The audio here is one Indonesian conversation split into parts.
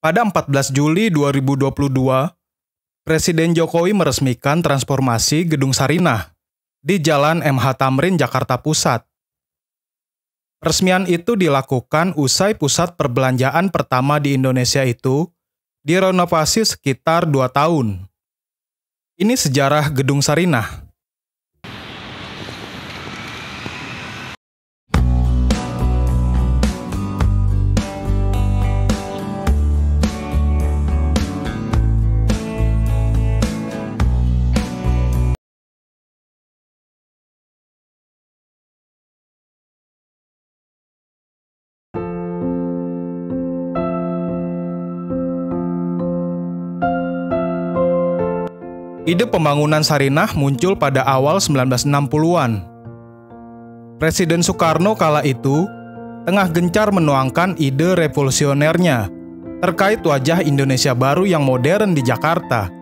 Pada 14 Juli 2022, Presiden Jokowi meresmikan transformasi Gedung Sarinah di Jalan MH Tamrin, Jakarta Pusat. Peresmian itu dilakukan usai pusat perbelanjaan pertama di Indonesia itu direnovasi sekitar 2 tahun. Ini sejarah Gedung Sarinah. Ide pembangunan Sarinah muncul pada awal 1960-an. Presiden Soekarno kala itu tengah gencar menuangkan ide revolusionernya terkait wajah Indonesia baru yang modern di Jakarta.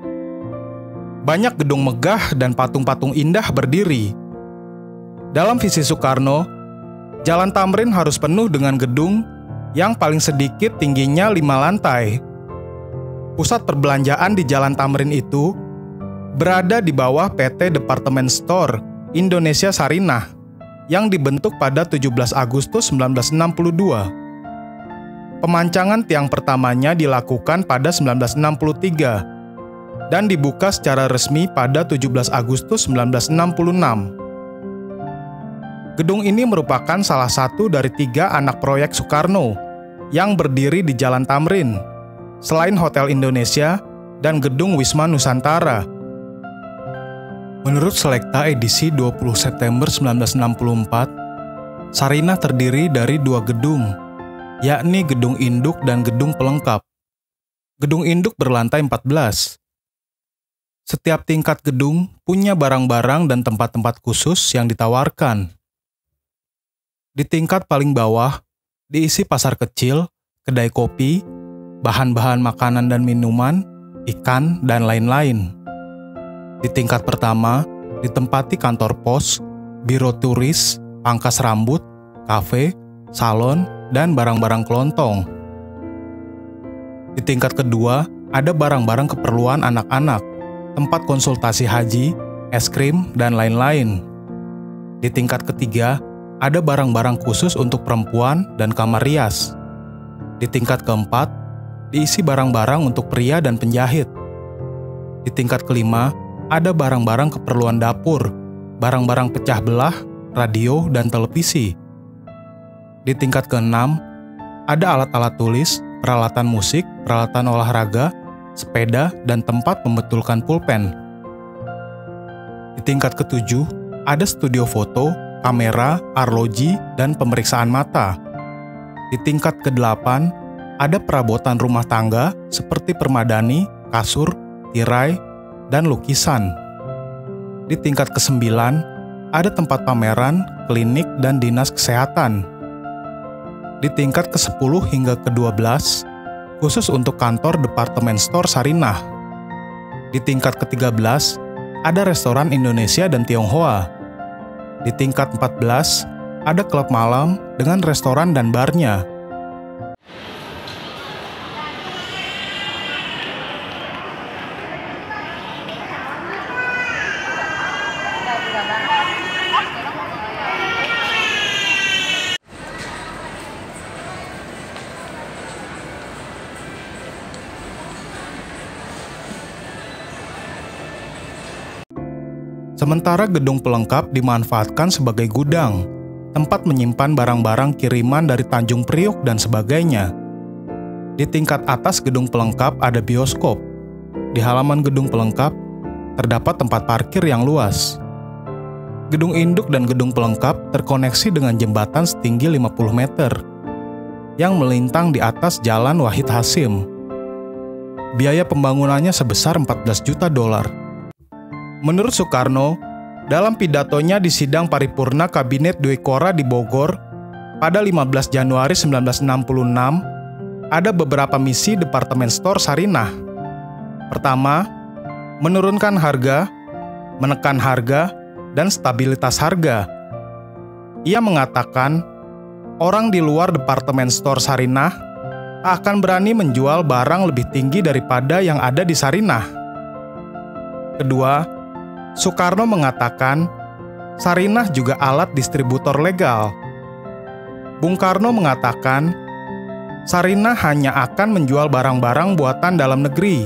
Banyak gedung megah dan patung-patung indah berdiri. Dalam visi Soekarno, Jalan Tamrin harus penuh dengan gedung yang paling sedikit tingginya 5 lantai. Pusat perbelanjaan di Jalan Tamrin itu berada di bawah PT Department Store Indonesia Sarinah yang dibentuk pada 17 Agustus 1962. Pemancangan tiang pertamanya dilakukan pada 1963 dan dibuka secara resmi pada 17 Agustus 1966. Gedung ini merupakan salah satu dari 3 anak proyek Soekarno yang berdiri di Jalan Tamrin, selain Hotel Indonesia dan Gedung Wisma Nusantara. Menurut Selekta edisi 20 September 1964, Sarinah terdiri dari 2 gedung, yakni Gedung Induk dan Gedung Pelengkap. Gedung Induk berlantai 14. Setiap tingkat gedung punya barang-barang dan tempat-tempat khusus yang ditawarkan. Di tingkat paling bawah, diisi pasar kecil, kedai kopi, bahan-bahan makanan dan minuman, ikan, dan lain-lain. Di tingkat pertama, ditempati kantor pos, biro turis, pangkas rambut, kafe, salon, dan barang-barang kelontong. Di tingkat kedua, ada barang-barang keperluan anak-anak, tempat konsultasi haji, es krim, dan lain-lain. Di tingkat ketiga, ada barang-barang khusus untuk perempuan dan kamar rias. Di tingkat keempat, diisi barang-barang untuk pria dan penjahit. Di tingkat kelima, ada barang-barang keperluan dapur, barang-barang pecah belah, radio, dan televisi. Di tingkat keenam, ada alat-alat tulis, peralatan musik, peralatan olahraga, sepeda, dan tempat membetulkan pulpen. Di tingkat ketujuh, ada studio foto, kamera, arloji, dan pemeriksaan mata. Di tingkat kedelapan, ada perabotan rumah tangga seperti permadani, kasur, tirai, dan lukisan. Di tingkat ke-9, ada tempat pameran, klinik, dan dinas kesehatan. Di tingkat ke-10 hingga ke-12, khusus untuk kantor Department Store Sarinah. Di tingkat ke-13, ada restoran Indonesia dan Tionghoa. Di tingkat 14, ada klub malam dengan restoran dan barnya. Sementara gedung pelengkap dimanfaatkan sebagai gudang, tempat menyimpan barang-barang kiriman dari Tanjung Priok dan sebagainya. Di tingkat atas gedung pelengkap ada bioskop. Di halaman gedung pelengkap, terdapat tempat parkir yang luas. Gedung induk dan gedung pelengkap terkoneksi dengan jembatan setinggi 50 meter yang melintang di atas Jalan Wahid Hasyim. Biaya pembangunannya sebesar 14 juta dolar. Menurut Soekarno, dalam pidatonya di sidang paripurna Kabinet Dwikora di Bogor pada 15 Januari 1966, ada beberapa misi departemen store Sarinah. Pertama, menurunkan harga, menekan harga, dan stabilitas harga. Ia mengatakan, orang di luar departemen store Sarinah tak akan berani menjual barang lebih tinggi daripada yang ada di Sarinah. Kedua, Soekarno mengatakan, Sarinah juga alat distributor legal. Bung Karno mengatakan, Sarinah hanya akan menjual barang-barang buatan dalam negeri,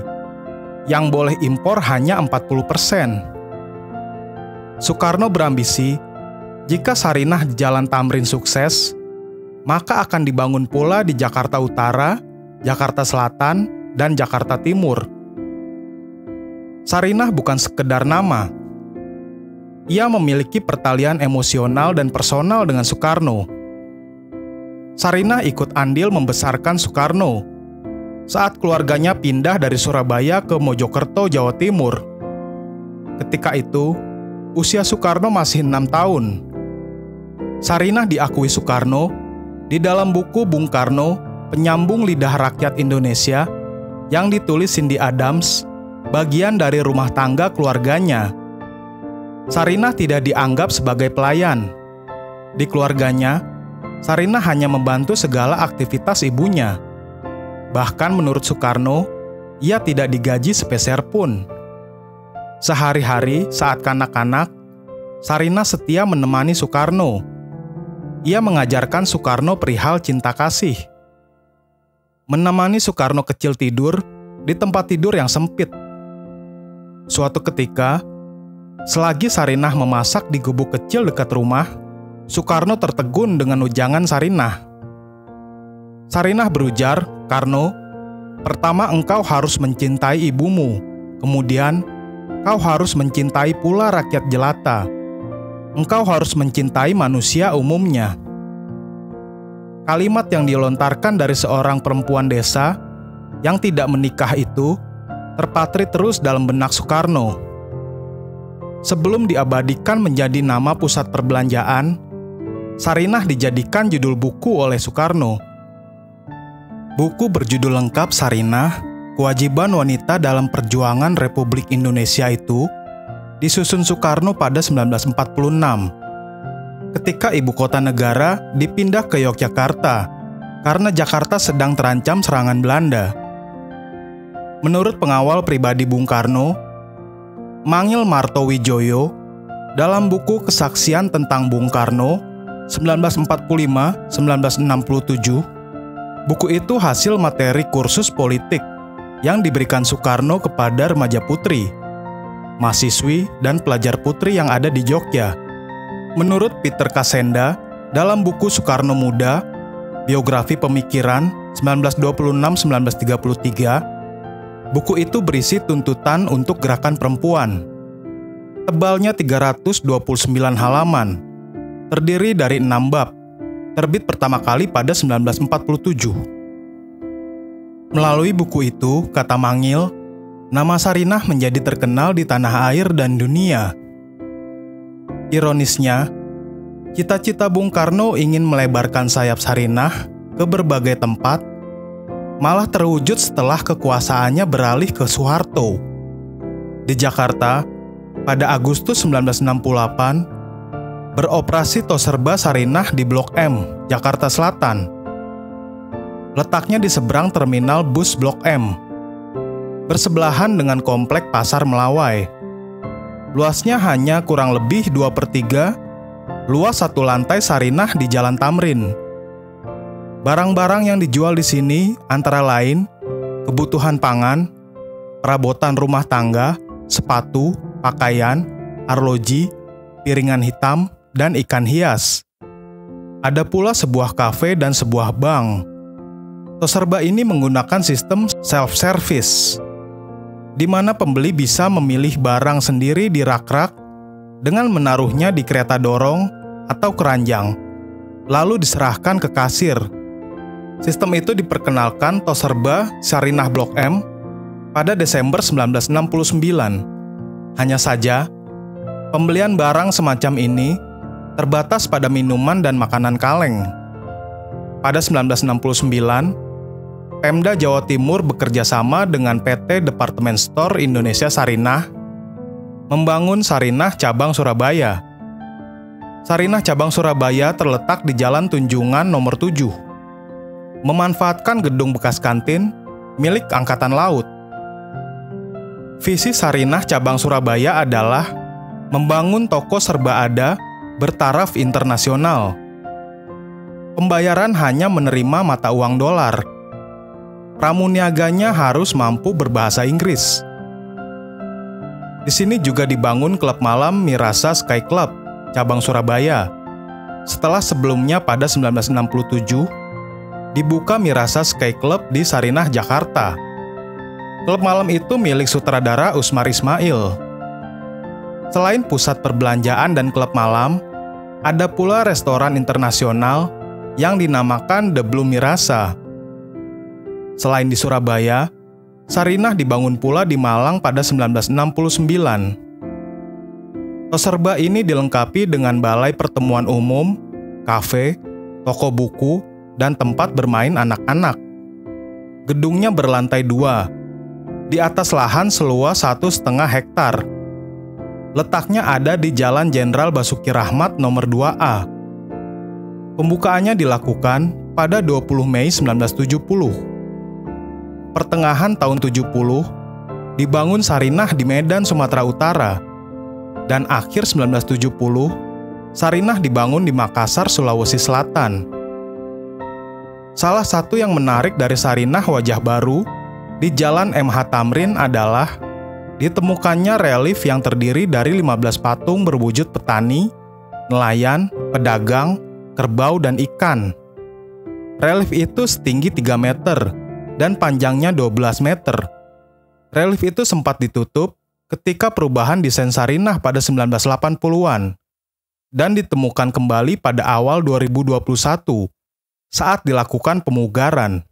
yang boleh impor hanya 40%. Soekarno berambisi, jika Sarinah di Jalan Tamrin sukses, maka akan dibangun pula di Jakarta Utara, Jakarta Selatan, dan Jakarta Timur. Sarinah bukan sekedar nama. Ia memiliki pertalian emosional dan personal dengan Soekarno. Sarinah ikut andil membesarkan Soekarno saat keluarganya pindah dari Surabaya ke Mojokerto, Jawa Timur. Ketika itu, usia Soekarno masih 6 tahun. Sarinah diakui Soekarno di dalam buku Bung Karno, Penyambung Lidah Rakyat Indonesia, yang ditulis Cindy Adams, bagian dari rumah tangga keluarganya. Sarinah tidak dianggap sebagai pelayan. Di keluarganya, Sarinah hanya membantu segala aktivitas ibunya. Bahkan menurut Soekarno, ia tidak digaji sepeser pun. Sehari-hari saat kanak-kanak, Sarinah setia menemani Soekarno. Ia mengajarkan Soekarno perihal cinta kasih. Menemani Soekarno kecil tidur di tempat tidur yang sempit. Suatu ketika, selagi Sarinah memasak di gubuk kecil dekat rumah, Soekarno tertegun dengan ujangan Sarinah. Sarinah berujar, "Karno, pertama engkau harus mencintai ibumu, kemudian kau harus mencintai pula rakyat jelata. Engkau harus mencintai manusia umumnya." Kalimat yang dilontarkan dari seorang perempuan desa yang tidak menikah itu terpatri terus dalam benak Soekarno. Sebelum diabadikan menjadi nama pusat perbelanjaan, Sarinah dijadikan judul buku oleh Soekarno. Buku berjudul lengkap Sarinah, Kewajiban Wanita dalam Perjuangan Republik Indonesia itu disusun Soekarno pada 1946. Ketika ibu kota negara dipindah ke Yogyakarta karena Jakarta sedang terancam serangan Belanda. Menurut pengawal pribadi Bung Karno, Mangil Martowijoyo, dalam buku Kesaksian tentang Bung Karno 1945-1967, buku itu hasil materi kursus politik yang diberikan Soekarno kepada remaja putri, mahasiswi, dan pelajar putri yang ada di Jogja. Menurut Peter Kasenda, dalam buku Soekarno Muda, Biografi Pemikiran 1926-1933, buku itu berisi tuntutan untuk gerakan perempuan. Tebalnya 329 halaman, terdiri dari 6 bab, terbit pertama kali pada 1947. Melalui buku itu, kata Mangil, nama Sarinah menjadi terkenal di tanah air dan dunia. Ironisnya, cita-cita Bung Karno ingin melebarkan sayap Sarinah ke berbagai tempat, malah terwujud setelah kekuasaannya beralih ke Soeharto. Di Jakarta, pada Agustus 1968, beroperasi Toserba Sarinah di Blok M, Jakarta Selatan. Letaknya di seberang terminal bus Blok M, bersebelahan dengan komplek Pasar Melawai. Luasnya hanya kurang lebih 2/3 luas satu lantai Sarinah di Jalan Tamrin. Barang-barang yang dijual di sini antara lain kebutuhan pangan, perabotan rumah tangga, sepatu, pakaian, arloji, piringan hitam, dan ikan hias. Ada pula sebuah kafe dan sebuah bank. Toserba ini menggunakan sistem self-service, di mana pembeli bisa memilih barang sendiri di rak-rak dengan menaruhnya di kereta dorong atau keranjang, lalu diserahkan ke kasir. Sistem itu diperkenalkan Toserba Sarinah Blok M pada Desember 1969. Hanya saja, pembelian barang semacam ini terbatas pada minuman dan makanan kaleng. pada 1969, Pemda Jawa Timur bekerja sama dengan PT Departemen Store Indonesia Sarinah membangun Sarinah Cabang Surabaya. Sarinah Cabang Surabaya terletak di Jalan Tunjungan nomor 7, memanfaatkan gedung bekas kantin milik Angkatan Laut. Visi Sarinah Cabang Surabaya adalah membangun toko serba ada bertaraf internasional. Pembayaran hanya menerima mata uang dolar. Pramuniaganya harus mampu berbahasa Inggris. Di sini juga dibangun klub malam Mirasa Sky Club, cabang Surabaya. Setelah sebelumnya pada 1967, dibuka Mirasa Sky Club di Sarinah, Jakarta. Klub malam itu milik sutradara Usmar Ismail. Selain pusat perbelanjaan dan klub malam, ada pula restoran internasional yang dinamakan The Blue Mirasa. Selain di Surabaya, Sarinah dibangun pula di Malang pada 1969. Toserba ini dilengkapi dengan balai pertemuan umum, kafe, toko buku, dan tempat bermain anak-anak. Gedungnya berlantai 2, di atas lahan seluas 1,5 hektar. Letaknya ada di Jalan Jenderal Basuki Rahmat nomor 2A. Pembukaannya dilakukan pada 20 Mei 1970. Pertengahan tahun 70, dibangun Sarinah di Medan, Sumatera Utara. Dan akhir 1970, Sarinah dibangun di Makassar, Sulawesi Selatan. Salah satu yang menarik dari Sarinah wajah baru di Jalan MH Tamrin adalah ditemukannya relief yang terdiri dari 15 patung berwujud petani, nelayan, pedagang, kerbau, dan ikan. Relief itu setinggi 3 meter dan panjangnya 12 meter. Relief itu sempat ditutup ketika perubahan desain Sarinah pada 1980-an dan ditemukan kembali pada awal 2021 saat dilakukan pemugaran.